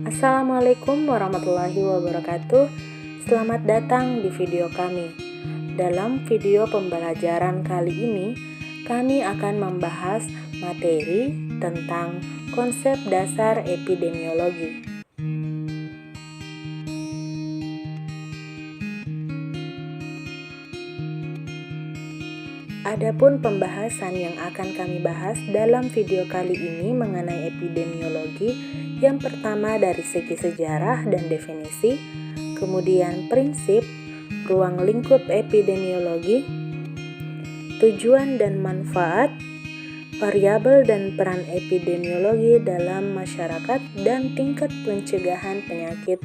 Assalamualaikum warahmatullahi wabarakatuh. Selamat datang di video kami. Dalam video pembelajaran kali ini, kami akan membahas materi tentang konsep dasar epidemiologi. Adapun pembahasan yang akan kami bahas dalam video kali ini mengenai epidemiologi, yang pertama dari segi sejarah dan definisi, kemudian prinsip, ruang lingkup epidemiologi, tujuan dan manfaat, variabel dan peran epidemiologi dalam masyarakat, dan tingkat pencegahan penyakit.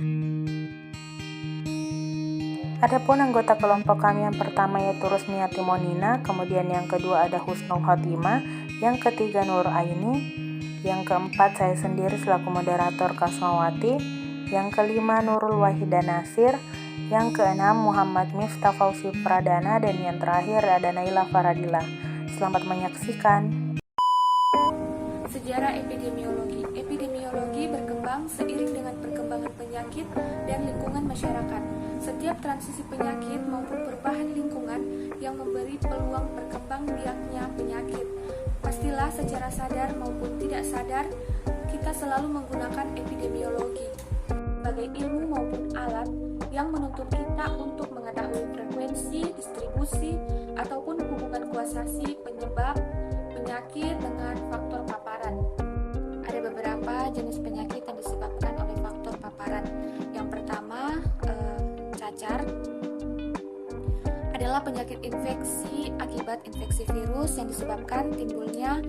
Adapun anggota kelompok kami yang pertama yaitu Rusniati Monina, kemudian yang kedua ada Husnul Khotimah, yang ketiga Nur Aini, yang keempat saya sendiri selaku moderator Kasmawati, yang kelima Nurul Wahida Nasir, yang keenam Muhammad Miftah Fauzi Pradana, dan yang terakhir ada Naila Faradila. Selamat menyaksikan. Sejarah epidemiologi. Epidemiologi berkembang seiring dengan perkembangan penyakit dan lingkungan masyarakat. Setiap transisi penyakit maupun perubahan lingkungan yang memberi peluang berkembang biaknya penyakit. Pastilah secara sadar maupun tidak sadar, kita selalu menggunakan epidemiologi sebagai ilmu maupun alat yang menuntun kita untuk mengetahui frekuensi, distribusi, ataupun hubungan kausasi penyebab penyakit dengan faktor paparan. Ada beberapa jenis penyakit yang disebabkan oleh faktor paparan. Yang pertama, cacar adalah penyakit infeksi akibat infeksi virus yang disebabkan timbulnya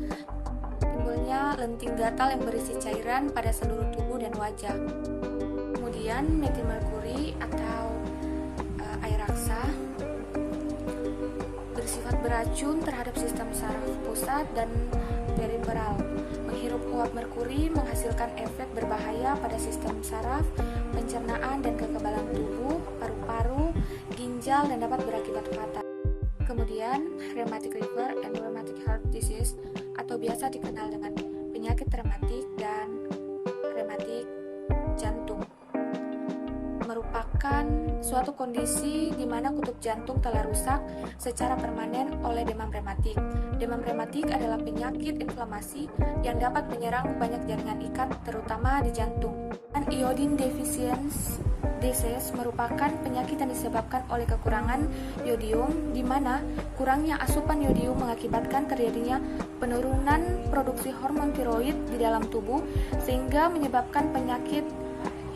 lenting gatal yang berisi cairan pada seluruh tubuh dan wajah. Kemudian metilmerkuri atau air raksa bersifat beracun terhadap sistem saraf pusat dan periferal. Menghirup uap merkuri menghasilkan efek berbahaya pada sistem saraf, pencernaan dan kekebalan tubuh, paru-paru, ginjal, dan dapat berakibat fatal. Kemudian, rheumatic liver and rheumatic heart disease atau biasa dikenal dengan penyakit rheumatik dan rheumatik jantung merupakan suatu kondisi di mana kutub jantung telah rusak secara permanen oleh demam rematik. Demam rematik adalah penyakit inflamasi yang dapat menyerang banyak jaringan ikat, terutama di jantung. Dan iodine deficiency disease merupakan penyakit yang disebabkan oleh kekurangan yodium, di mana kurangnya asupan yodium mengakibatkan terjadinya penurunan produksi hormon tiroid di dalam tubuh, sehingga menyebabkan penyakit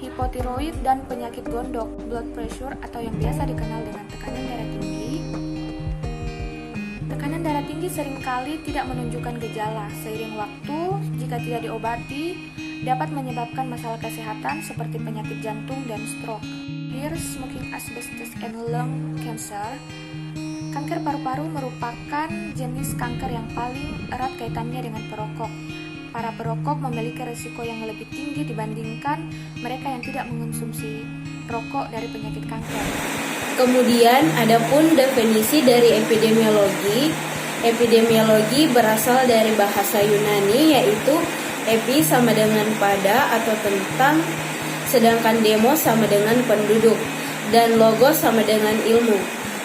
hipotiroid dan penyakit gondok, blood pressure atau yang biasa dikenal dengan tekanan darah tinggi. Tekanan darah tinggi seringkali tidak menunjukkan gejala. Seiring waktu, jika tidak diobati, dapat menyebabkan masalah kesehatan seperti penyakit jantung dan stroke. Here, smoking asbestos and lung cancer. Kanker paru-paru merupakan jenis kanker yang paling erat kaitannya dengan perokok. Para perokok memiliki risiko yang lebih tinggi dibandingkan mereka yang tidak mengonsumsi rokok dari penyakit kanker. Kemudian adapun definisi dari epidemiologi. Epidemiologi berasal dari bahasa Yunani yaitu epi sama dengan pada atau tentang, sedangkan demo sama dengan penduduk, dan logos sama dengan ilmu.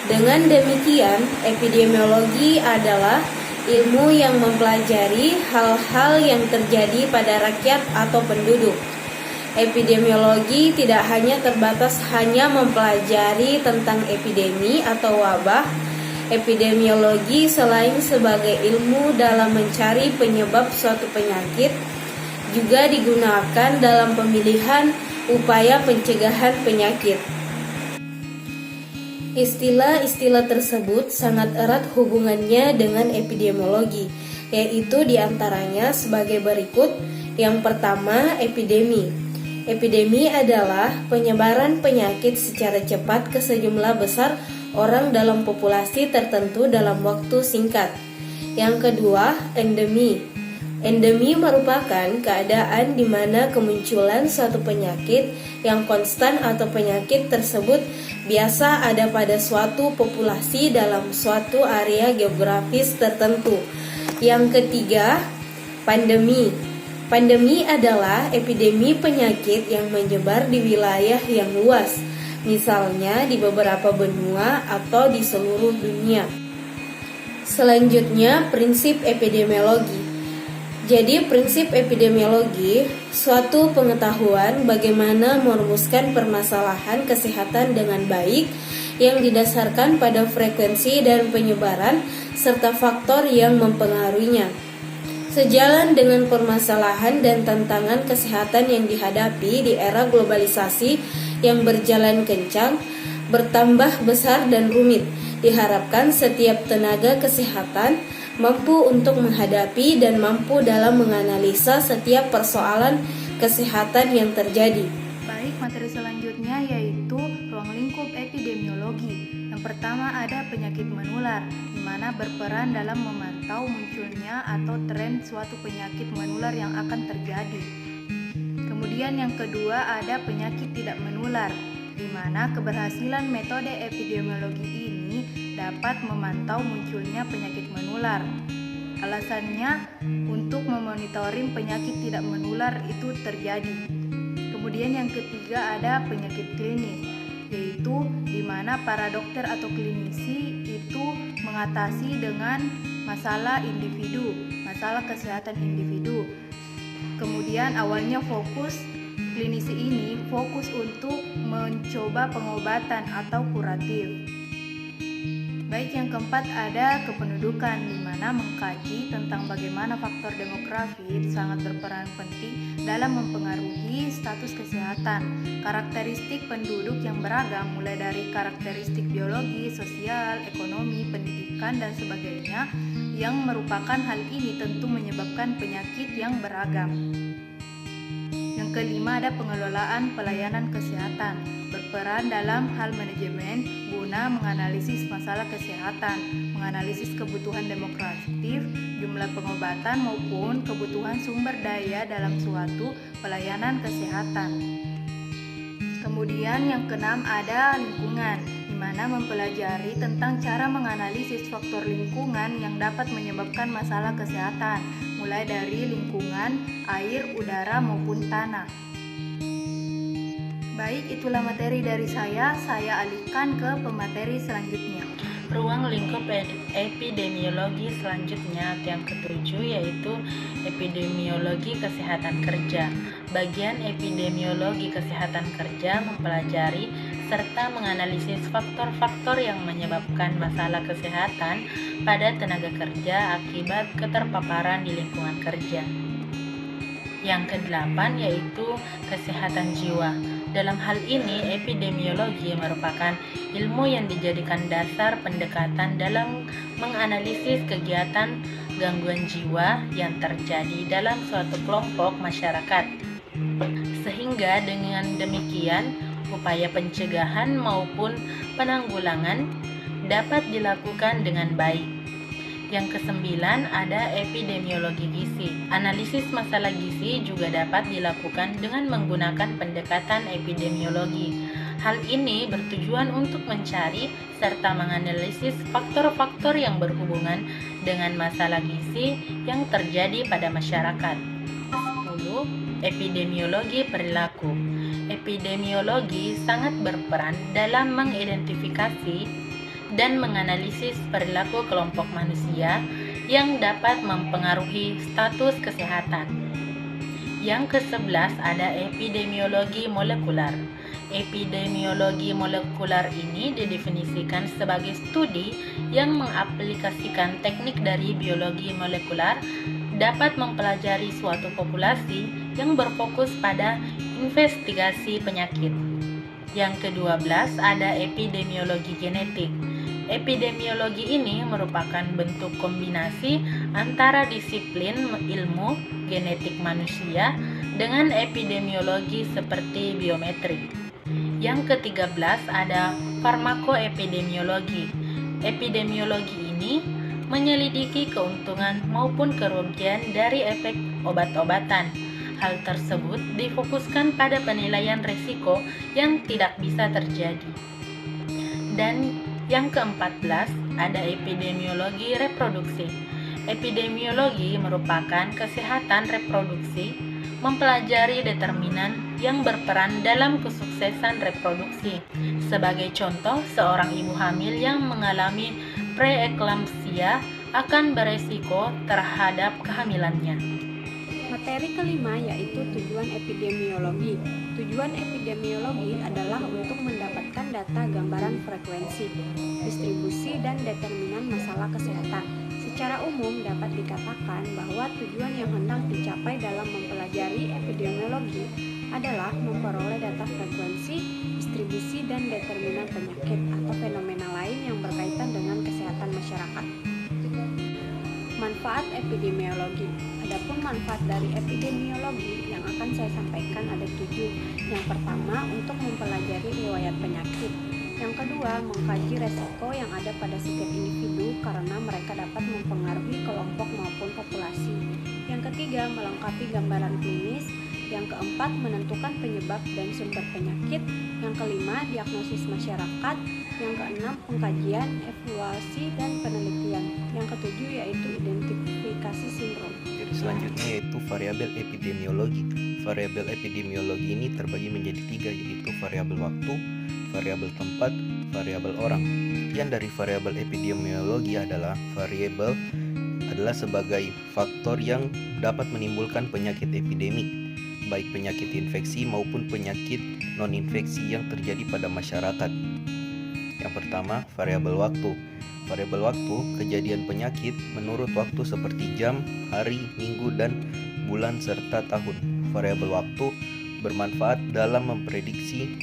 Dengan demikian, epidemiologi adalah ilmu yang mempelajari hal-hal yang terjadi pada rakyat atau penduduk. Epidemiologi tidak hanya terbatas hanya mempelajari tentang epidemi atau wabah. Epidemiologi selain sebagai ilmu dalam mencari penyebab suatu penyakit, juga digunakan dalam pemilihan upaya pencegahan penyakit. Istilah-istilah tersebut sangat erat hubungannya dengan epidemiologi, yaitu diantaranya sebagai berikut. Yang pertama, epidemi. Epidemi adalah penyebaran penyakit secara cepat ke sejumlah besar orang dalam populasi tertentu dalam waktu singkat. Yang kedua, endemi. Endemi merupakan keadaan di mana kemunculan suatu penyakit yang konstan atau penyakit tersebut biasa ada pada suatu populasi dalam suatu area geografis tertentu. Yang ketiga, pandemi. Pandemi adalah epidemi penyakit yang menyebar di wilayah yang luas, misalnya di beberapa benua atau di seluruh dunia. Selanjutnya, prinsip epidemiologi. Jadi, prinsip epidemiologi suatu pengetahuan bagaimana merumuskan permasalahan kesehatan dengan baik yang didasarkan pada frekuensi dan penyebaran serta faktor yang mempengaruhinya. Sejalan dengan permasalahan dan tantangan kesehatan yang dihadapi di era globalisasi yang berjalan kencang, bertambah besar dan rumit, diharapkan setiap tenaga kesehatan mampu untuk menghadapi dan mampu dalam menganalisa setiap persoalan kesehatan yang terjadi. Baik, materi selanjutnya yaitu ruang lingkup epidemiologi. Yang pertama ada penyakit menular, di mana berperan dalam memantau munculnya atau tren suatu penyakit menular yang akan terjadi. Kemudian yang kedua ada penyakit tidak menular, di mana keberhasilan metode epidemiologi ini dapat memantau munculnya penyakit menular. Alasannya untuk memonitoring penyakit tidak menular itu terjadi. Kemudian yang ketiga ada penyakit klinis, yaitu di mana para dokter atau klinisi itu mengatasi dengan masalah individu, masalah kesehatan individu. Kemudian awalnya klinisi ini fokus untuk mencoba pengobatan atau kuratif. Baik, yang keempat ada kependudukan, di mana mengkaji tentang bagaimana faktor demografi sangat berperan penting dalam mempengaruhi status kesehatan. Karakteristik penduduk yang beragam, mulai dari karakteristik biologi, sosial, ekonomi, pendidikan, dan sebagainya, yang merupakan hal ini tentu menyebabkan penyakit yang beragam. Yang kelima ada pengelolaan pelayanan kesehatan, berperan dalam hal manajemen guna menganalisis masalah kesehatan, menganalisis kebutuhan demografis, jumlah pengobatan maupun kebutuhan sumber daya dalam suatu pelayanan kesehatan. Kemudian yang keenam ada lingkungan, di mana mempelajari tentang cara menganalisis faktor lingkungan yang dapat menyebabkan masalah kesehatan, mulai dari lingkungan, air, udara maupun tanah. Baik, itulah materi dari saya alihkan ke pemateri selanjutnya. Ruang lingkup epidemiologi selanjutnya yang ketujuh yaitu epidemiologi kesehatan kerja. Bagian epidemiologi kesehatan kerja mempelajari serta menganalisis faktor-faktor yang menyebabkan masalah kesehatan pada tenaga kerja akibat keterpaparan di lingkungan kerja. Yang kedelapan yaitu kesehatan jiwa. Dalam hal ini, epidemiologi merupakan ilmu yang dijadikan dasar pendekatan dalam menganalisis kegiatan gangguan jiwa yang terjadi dalam suatu kelompok masyarakat. Sehingga dengan demikian, upaya pencegahan maupun penanggulangan dapat dilakukan dengan baik. Yang kesembilan ada epidemiologi gizi. Analisis masalah gizi juga dapat dilakukan dengan menggunakan pendekatan epidemiologi. Hal ini bertujuan untuk mencari serta menganalisis faktor-faktor yang berhubungan dengan masalah gizi yang terjadi pada masyarakat. 10. Epidemiologi perilaku. Epidemiologi sangat berperan dalam mengidentifikasi dan menganalisis perilaku kelompok manusia yang dapat mempengaruhi status kesehatan. Yang ke-11 ada epidemiologi molekular. Epidemiologi molekular ini didefinisikan sebagai studi yang mengaplikasikan teknik dari biologi molekular dapat mempelajari suatu populasi yang berfokus pada investigasi penyakit. Yang ke-12 ada epidemiologi genetik. Epidemiologi ini merupakan bentuk kombinasi antara disiplin ilmu genetik manusia dengan epidemiologi seperti biometri. Yang ke-13 ada farmakoepidemiologi. Epidemiologi ini menyelidiki keuntungan maupun kerugian dari efek obat-obatan. Hal tersebut difokuskan pada penilaian risiko yang tidak bisa terjadi. Dan yang ke-14 ada epidemiologi reproduksi. Epidemiologi merupakan kesehatan reproduksi, mempelajari determinan yang berperan dalam kesuksesan reproduksi. Sebagai contoh, seorang ibu hamil yang mengalami preeklamsia akan beresiko terhadap kehamilannya. Materi kelima yaitu tujuan epidemiologi. Tujuan epidemiologi adalah untuk mendapatkan data gambaran frekuensi, distribusi, dan determinan masalah kesehatan. Secara umum dapat dikatakan bahwa tujuan yang hendak dicapai dalam mempelajari epidemiologi adalah memperoleh data frekuensi, distribusi, dan determinan penyakit atau fenomena lain yang berkaitan dengan kesehatan masyarakat. Manfaat epidemiologi. Adapun manfaat dari epidemiologi yang akan saya sampaikan ada 7. Yang pertama, untuk mempelajari riwayat penyakit. Yang kedua, mengkaji resiko yang ada pada setiap individu karena mereka dapat mempengaruhi kelompok maupun populasi. Yang ketiga, melengkapi gambaran klinis. Yang keempat, menentukan penyebab dan sumber penyakit. Yang kelima, diagnosis masyarakat. Yang keenam, pengkajian, evaluasi, dan penelitian. Yang ketujuh yaitu identifikasi sindrom. Jadi selanjutnya yaitu variabel epidemiologi. Variabel epidemiologi ini terbagi menjadi 3, yaitu variabel waktu, variabel tempat, variabel orang. Yang dari variabel epidemiologi adalah variabel adalah sebagai faktor yang dapat menimbulkan penyakit epidemik, baik penyakit infeksi maupun penyakit non-infeksi yang terjadi pada masyarakat. Yang pertama, variabel waktu. Variabel waktu, kejadian penyakit menurut waktu seperti jam, hari, minggu, dan bulan serta tahun. Variabel waktu bermanfaat dalam memprediksi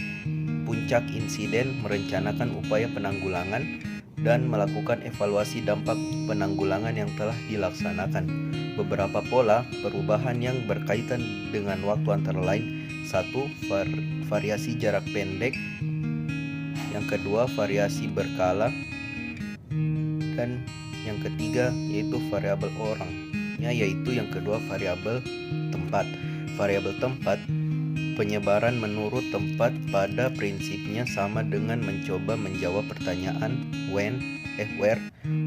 puncak insiden, merencanakan upaya penanggulangan, dan melakukan evaluasi dampak penanggulangan yang telah dilaksanakan. Beberapa pola perubahan yang berkaitan dengan waktu antara lain: 1. Variasi jarak pendek. Yang kedua, variasi berkala. Dan yang ketiga yaitu variabel orang, yaitu yang kedua variabel tempat. Variabel tempat, penyebaran menurut tempat pada prinsipnya sama dengan mencoba menjawab pertanyaan where,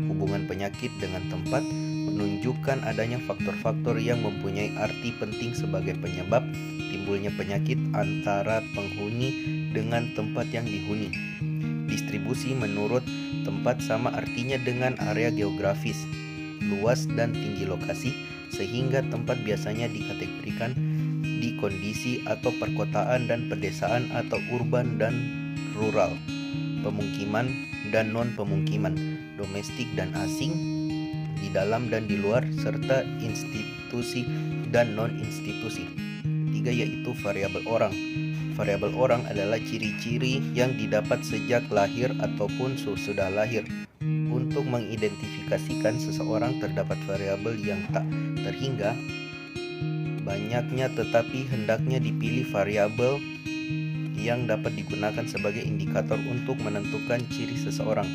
hubungan penyakit dengan tempat, menunjukkan adanya faktor-faktor yang mempunyai arti penting sebagai penyebab timbulnya penyakit antara penghuni dengan tempat yang dihuni. Distribusi menurut tempat sama artinya dengan area geografis, luas dan tinggi lokasi, sehingga tempat biasanya dikategorikan di kondisi atau perkotaan dan pedesaan atau urban dan rural, pemukiman dan non-pemukiman, domestik dan asing, di dalam dan di luar, serta institusi dan non-institusi. Ketiga yaitu variabel orang. Variabel orang adalah ciri-ciri yang didapat sejak lahir ataupun sesudah lahir. Untuk mengidentifikasikan seseorang terdapat variabel yang tak terhingga banyaknya, tetapi hendaknya dipilih variabel yang dapat digunakan sebagai indikator untuk menentukan ciri seseorang.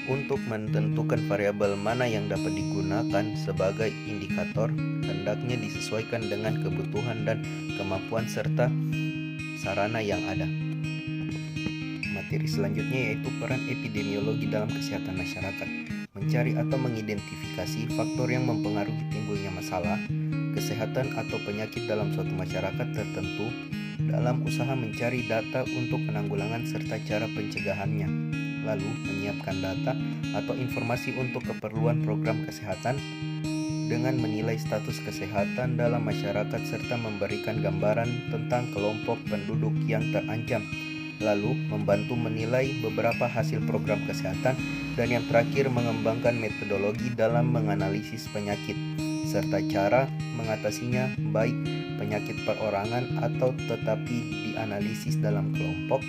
Untuk menentukan variabel mana yang dapat digunakan sebagai indikator, hendaknya disesuaikan dengan kebutuhan dan kemampuan serta sarana yang ada. Materi selanjutnya yaitu peran epidemiologi dalam kesehatan masyarakat. Mencari atau mengidentifikasi faktor yang mempengaruhi timbulnya masalah kesehatan atau penyakit dalam suatu masyarakat tertentu dalam usaha mencari data untuk penanggulangan serta cara pencegahannya. Lalu menyiapkan data atau informasi untuk keperluan program kesehatan dengan menilai status kesehatan dalam masyarakat serta memberikan gambaran tentang kelompok penduduk yang terancam, lalu membantu menilai beberapa hasil program kesehatan, dan yang terakhir mengembangkan metodologi dalam menganalisis penyakit serta cara mengatasinya, baik penyakit perorangan atau tetapi dianalisis dalam kelompok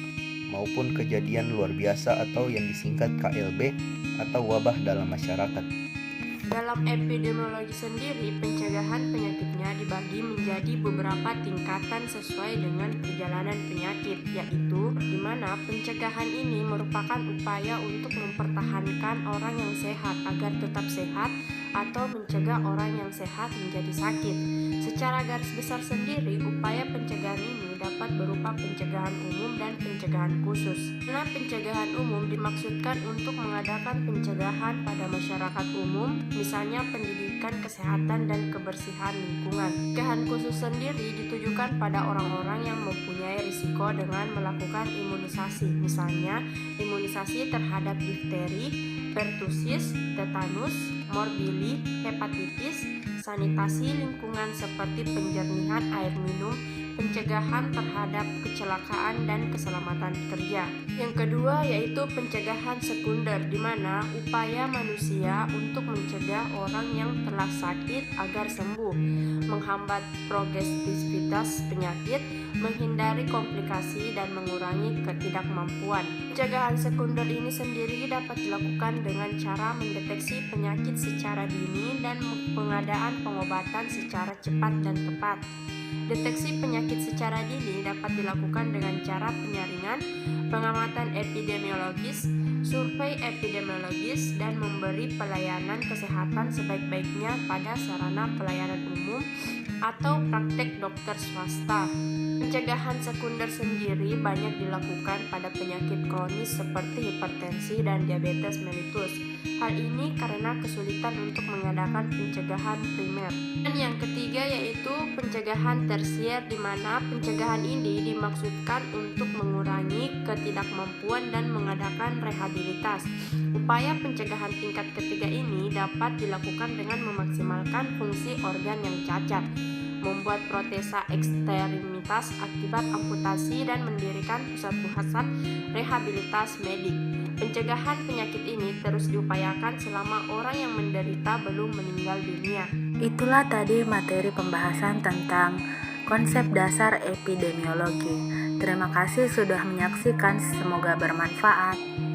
maupun kejadian luar biasa atau yang disingkat KLB atau wabah dalam masyarakat. Dalam epidemiologi sendiri, pencegahan penyakitnya dibagi menjadi beberapa tingkatan sesuai dengan perjalanan penyakit, yaitu di mana pencegahan ini merupakan upaya untuk mempertahankan orang yang sehat agar tetap sehat atau mencegah orang yang sehat menjadi sakit. Secara garis besar sendiri, upaya pencegahan ini dapat berupa pencegahan umum dan pencegahan khusus. Karena pencegahan umum dimaksudkan untuk mengadakan pencegahan pada masyarakat umum, misalnya pendidikan, kesehatan, dan kebersihan lingkungan. Pencegahan khusus sendiri ditujukan pada orang-orang yang mempunyai risiko dengan melakukan imunisasi, misalnya imunisasi terhadap difteri, pertusis, tetanus, morbili, hepatitis, sanitasi lingkungan seperti penjernihan air minum, pencegahan terhadap kecelakaan dan keselamatan kerja. Yang kedua yaitu pencegahan sekunder, di mana upaya manusia untuk mencegah orang yang telah sakit agar sembuh, menghambat progresivitas penyakit, menghindari komplikasi, dan mengurangi ketidakmampuan. Pencegahan sekunder ini sendiri dapat dilakukan dengan cara mendeteksi penyakit secara dini dan pengadaan pengobatan secara cepat dan tepat. Deteksi penyakit secara dini dapat dilakukan dengan cara penyaringan, pengamatan epidemiologis, survei epidemiologis, dan memberi pelayanan kesehatan sebaik-baiknya pada sarana pelayanan umum atau praktek dokter swasta. Pencegahan sekunder sendiri banyak dilakukan pada penyakit kronis seperti hipertensi dan diabetes mellitus. Hal ini karena kesulitan untuk mengadakan pencegahan primer. Dan yang ketiga yaitu pencegahan tersier, di mana pencegahan ini dimaksudkan untuk mengurangi ketidakmampuan dan mengadakan rehabilitas. Upaya pencegahan tingkat ketiga ini dapat dilakukan dengan memaksimalkan fungsi organ yang cacat, membuat protesa ekstremitas akibat amputasi, dan mendirikan pusat-pusat rehabilitas medik. Pencegahan penyakit ini terus diupayakan selama orang yang menderita belum meninggal dunia. Itulah tadi materi pembahasan tentang konsep dasar epidemiologi. Terima kasih sudah menyaksikan, semoga bermanfaat.